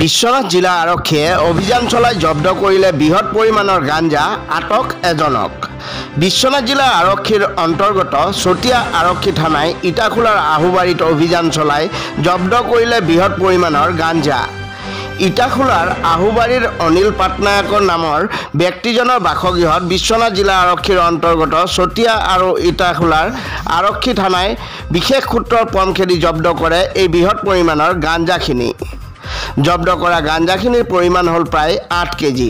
বিশ্বনাথ জিলা আৰক্ষীয়ে অভিযান চলাই জব্দ কৰিলে বৃহৎ পৰিমাণৰ গাঞ্জা, আটক এজনক। বিশ্বনাথ জিলা আৰক্ষীৰ অন্তৰ্গত চতিয়া আৰক্ষী থানাই ইটাখোলাৰ আহুবাৰীত অভিযান চলাই জব্দ কৰিলে বৃহৎ পৰিমাণৰ গাঞ্জা। ইটাখোলাৰ আহুবাৰীৰ অনিল পাটনায়কৰ নামৰ ব্যক্তিজনৰ বাসগৃহত বিশ্বনাথ জিলা আৰক্ষীৰ অন্তৰ্গত চতিয়া আৰু ইটাখোলাৰ আৰক্ষী থানাই বিশেষ সূত্ৰৰ পম খেদি জব্দ কৰে এই বৃহৎ পৰিমাণৰ গাঞ্জাখিনি। জব্দ কৰা গাঞ্জাখিনিৰ পৰিমাণ হ'ল প্ৰায় 8 কেজি।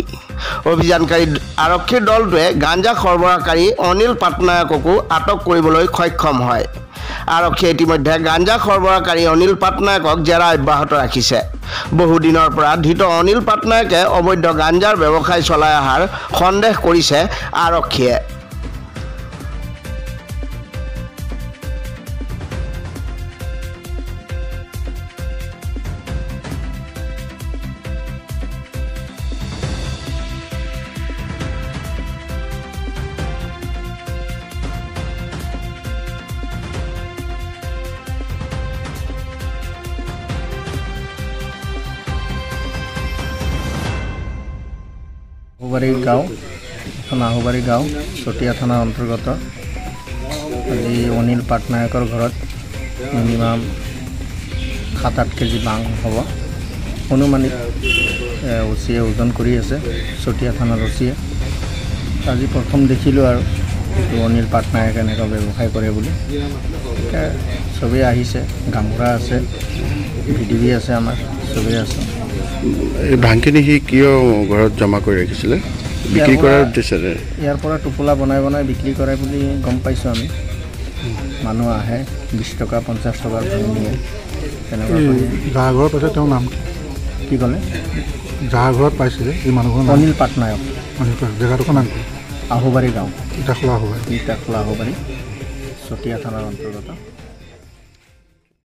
অভিযানকাৰী আৰক্ষীৰ দলটোৱে গাঞ্জা সৰবৰাহকাৰী অনিল পাটনায়ককো আটক কৰিবলৈ সক্ষম হয়। আৰক্ষীয়ে ইতিমধ্যে গাঞ্জা সৰবৰাহকাৰী অনিল পাটনায়কক জেৰা অব্যাহত ৰাখিছে। বহুদিনৰ পৰা ধৃত অনিল পাটনায়কে অবৈধ গাঞ্জাৰ ব্যৱসায় চলাই অহাৰ সন্দেহ কৰিছে আৰক্ষীয়ে। আহুবাৰী গাঁও চতিয়া থানাৰ অন্তৰ্গত আজি অনিল পাটনায়কৰ ঘৰত মিনিমাম 7-8 কেজি বাং হ'ব অনুমানিক ওচিয়ে ওজন কৰি আছে চতিয়া থানাৰ ওচিয়ে। আজি প্ৰথম দেখিলোঁ আৰু অনিল পাটনায়কে এনেকুৱা ব্যৱসায় কৰে বুলি। চবেই আহিছে, গামোৰা আছে, ভিডিঅ' আছে, আমাৰ চবেই আছে। এই ভাংখিনি সি কিয় ঘৰত জমা কৰি ৰাখিছিলে? বিক্ৰী কৰাৰ উদ্দেশ্যৰে? ইয়াৰ পৰা টোপোলা বনাই বিক্ৰী কৰে বুলি গম পাইছোঁ আমি। মানুহ আহে 20 টকা 50 টকাৰ ভাঙি নিয়ে তেনেকুৱা। যাৰ ঘৰত পাইছে তেওঁৰ নাম কি ক'লে? যাৰ ঘৰত পাইছিলে এই মানুহৰ অনিল পাটনায়ক। জেগাডোখৰ নাম কি? আহুবাৰী গাঁও, ইটাখোলা আহুবাৰী চতিয়া থানাৰ অন্তৰ্গত।